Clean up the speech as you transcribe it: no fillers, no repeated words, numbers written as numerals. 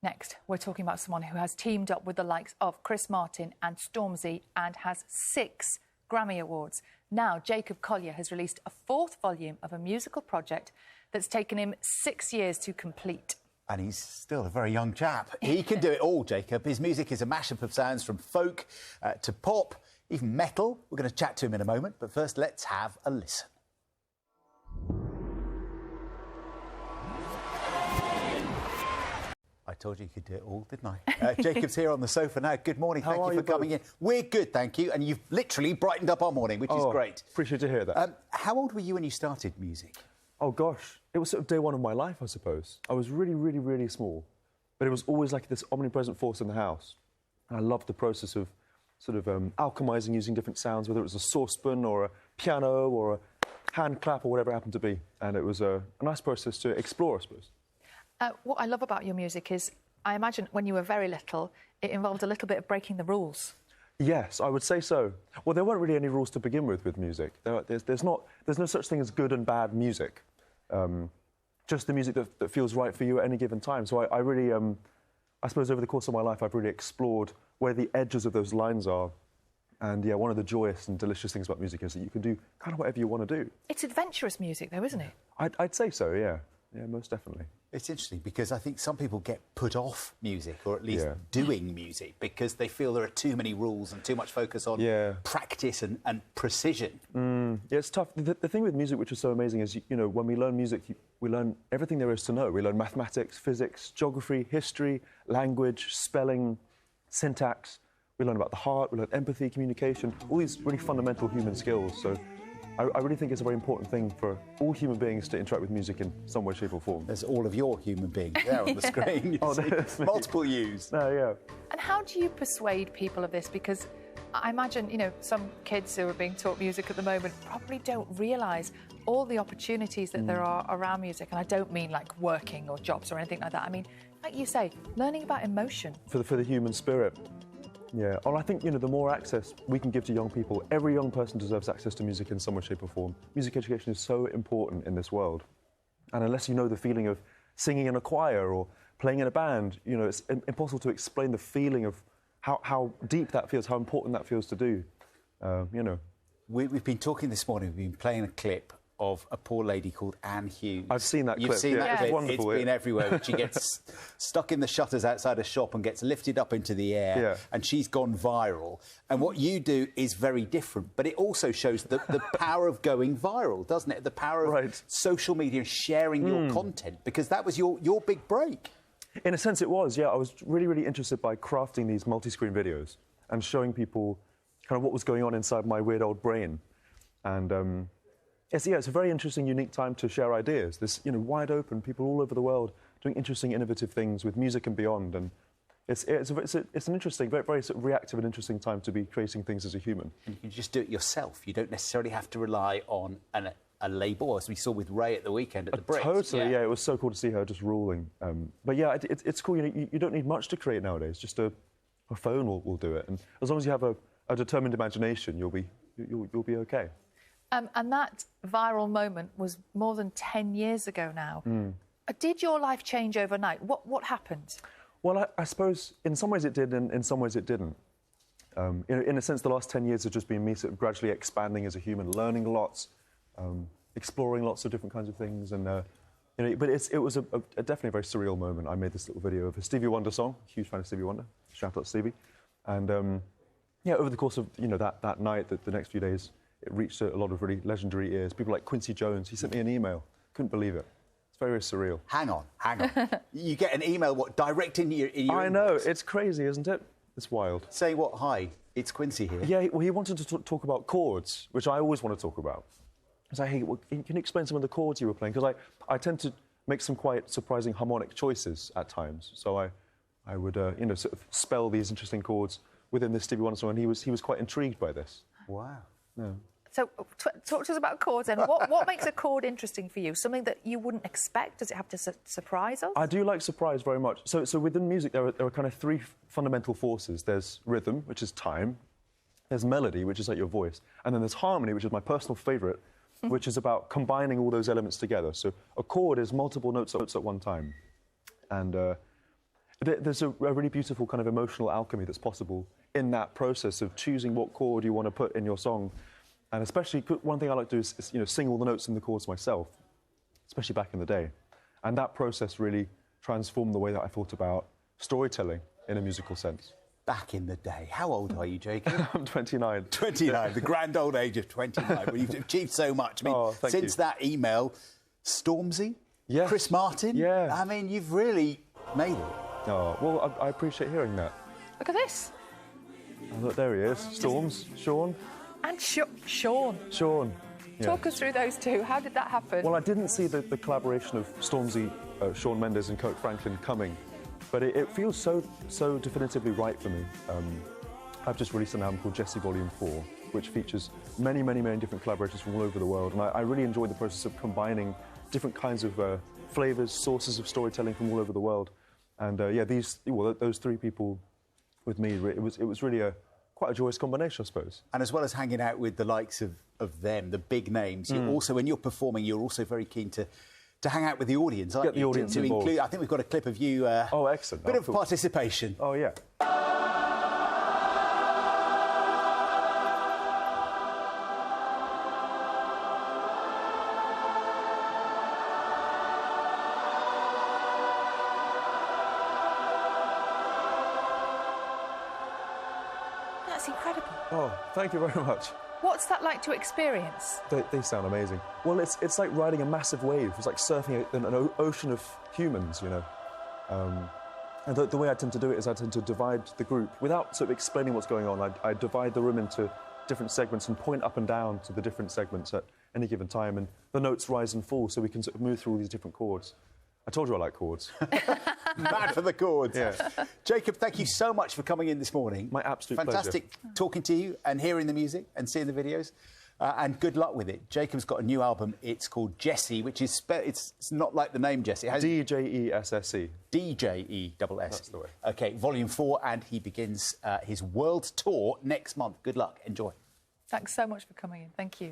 Next, we're talking about someone who has teamed up with the likes of Chris Martin and Stormzy and has 6 Grammy Awards. Now, Jacob Collier has released a 4th volume of a musical project that's taken him 6 years to complete. And he's still a very young chap. He can do it all, Jacob. His music is a mashup of sounds from folk to pop, even metal. We're going to chat to him in a moment, but first let's have a listen. I told you could do it all, didn't I? Jacob's here on the sofa now. Good morning. Thank you for coming in. We're good, thank you. And you've literally brightened up our morning, which is great. Appreciate to hear that. How old were you when you started music? Oh, gosh. It was sort of day one of my life, I suppose. I was really, really, really small. But it was always like this omnipresent force in the house. And I loved the process of sort of alchemising using different sounds, whether it was a saucepan or a piano or a hand clap or whatever it happened to be. And it was a nice process to explore, I suppose. What I love about your music is, I imagine when you were very little, it involved a little bit of breaking the rules. Yes, I would say so. Well, there weren't really any rules to begin with music. There's no such thing as good and bad music. Just the music that feels right for you at any given time. So I really, I suppose over the course of my life, I've really explored where the edges of those lines are. And yeah, one of the joyous and delicious things about music is that you can do kind of whatever you want to do. It's adventurous music, though, isn't it? I'd say so, yeah. Yeah, most definitely. It's interesting because I think some people get put off music, or at least doing music, because they feel there are too many rules and too much focus on practice and precision. Yeah, it's tough. The thing with music, which is so amazing, is, you know, when we learn music, we learn everything there is to know. We learn mathematics, physics, geography, history, language, spelling, syntax. We learn about the heart, we learn empathy, communication, all these really fundamental human skills. So I really think it's a very important thing for all human beings to interact with music in some way, shape or form. There's all of your human beings there on the screen. There's multiple U's. Yeah. And how do you persuade people of this? Because I imagine, you know, some kids who are being taught music at the moment probably don't realise all the opportunities that there are around music. And I don't mean like working or jobs or anything like that. I mean, like you say, learning about emotion. For the human spirit. Yeah, well, I think, you know, the more access we can give to young people, every young person deserves access to music in some way, shape or form. Music education is so important in this world. And unless you know the feeling of singing in a choir or playing in a band, you know, it's impossible to explain the feeling of how deep that feels, how important that feels to do, you know. We've been talking this morning, we've been playing a clip of a poor lady called Anne Hughes. I've seen that clip. You've seen that clip. It's wonderful. It's been everywhere. She gets stuck in the shutters outside a shop and gets lifted up into the air, and she's gone viral. And what you do is very different, but it also shows the power of going viral, doesn't it? The power of social media and sharing your content, because that was your big break. In a sense, it was, yeah. I was really, really interested by crafting these multi-screen videos and showing people kind of what was going on inside my weird old brain. And it's a very interesting, unique time to share ideas. There's, you know, wide open, people all over the world doing interesting, innovative things with music and beyond. And it's an interesting, very, very sort of reactive and interesting time to be creating things as a human. And you can just do it yourself. You don't necessarily have to rely on a label, as we saw with Ray at the weekend at the Brits. Totally, yeah. It was so cool to see her just ruling. But yeah, it's cool. You know, you don't need much to create nowadays. Just a phone will do it. And as long as you have a determined imagination, you'll be okay. And that viral moment was more than 10 years ago now. Did your life change overnight? What happened? Well, I suppose in some ways it did, and in some ways it didn't. In a sense, the last 10 years have just been me sort of gradually expanding as a human, learning lots, exploring lots of different kinds of things. And you know, but it was definitely a very surreal moment. I made this little video of a Stevie Wonder song. Huge fan of Stevie Wonder. Shout out Stevie. And yeah, over the course of that night, the next few days, it reached a lot of really legendary ears. People like Quincy Jones. He sent me an email. Couldn't believe it. It's very, very surreal. Hang on. You get an email, direct in your I know. It's crazy, isn't it? It's wild. Say what? Hi, it's Quincy here. Yeah, well, he wanted to talk about chords, which I always want to talk about. I was like, hey, can you explain some of the chords you were playing? Because I tend to make some quite surprising harmonic choices at times. So I would, sort of spell these interesting chords within this Stevie Wonder song, and he was quite intrigued by this. Wow. Yeah. So talk to us about chords then. What makes a chord interesting for you? Something that you wouldn't expect? Does it have to surprise us? I do like surprise very much. So within music, there are kind of 3 fundamental forces. There's rhythm, which is time. There's melody, which is like your voice. And then there's harmony, which is my personal favourite, which is about combining all those elements together. So a chord is multiple notes at one time. And there's a really beautiful kind of emotional alchemy that's possible in that process of choosing what chord you want to put in your song. And especially, one thing I like to do is sing all the notes in the chords myself, especially back in the day. And that process really transformed the way that I thought about storytelling in a musical sense. Back in the day. How old are you, Jacob? I'm 29. 29, the grand old age of 29. Well, you've achieved so much. I mean, since that email, Stormzy, yes. Chris Martin. Yeah. I mean, you've really made it. Oh, well, I appreciate hearing that. Look at this. Oh, look, there he is. Storms, Sean. And Sean. Sean. Yeah. Talk us through those two. How did that happen? Well, I didn't see the collaboration of Stormzy, Shawn Mendes and Kirk Franklin coming, but it feels so definitively right for me. I've just released an album called Djesse Volume 4, which features many different collaborations from all over the world, and I really enjoyed the process of combining different kinds of flavours, sources of storytelling from all over the world. And yeah, those three people with me, it was really quite a joyous combination, I suppose. And as well as hanging out with the likes of them, the big names, you also, when you're performing, you're also very keen to hang out with the audience, aren't you? Get the audience involved. I think we've got a clip of you. Oh, excellent. Bit of participation. Oh, yeah. That's incredible. Oh, thank you very much. What's that like to experience? They sound amazing. Well, it's like riding a massive wave. It's like surfing an ocean of humans, you know. And the way I tend to do it is I tend to divide the group. Without sort of explaining what's going on, I divide the room into different segments and point up and down to the different segments at any given time, and the notes rise and fall so we can sort of move through all these different chords. I told you I like chords. Mad for the chords. Yeah. Jacob, thank you so much for coming in this morning. My absolute Fantastic pleasure. talking to you and hearing the music and seeing the videos. And good luck with it. Jacob's got a new album. It's called Djesse, which is it's not like the name Djesse. It has D-J-E-S-S-E. D-J-E-S-S. That's the way. OK, Volume 4, and he begins his world tour next month. Good luck. Enjoy. Thanks so much for coming in. Thank you.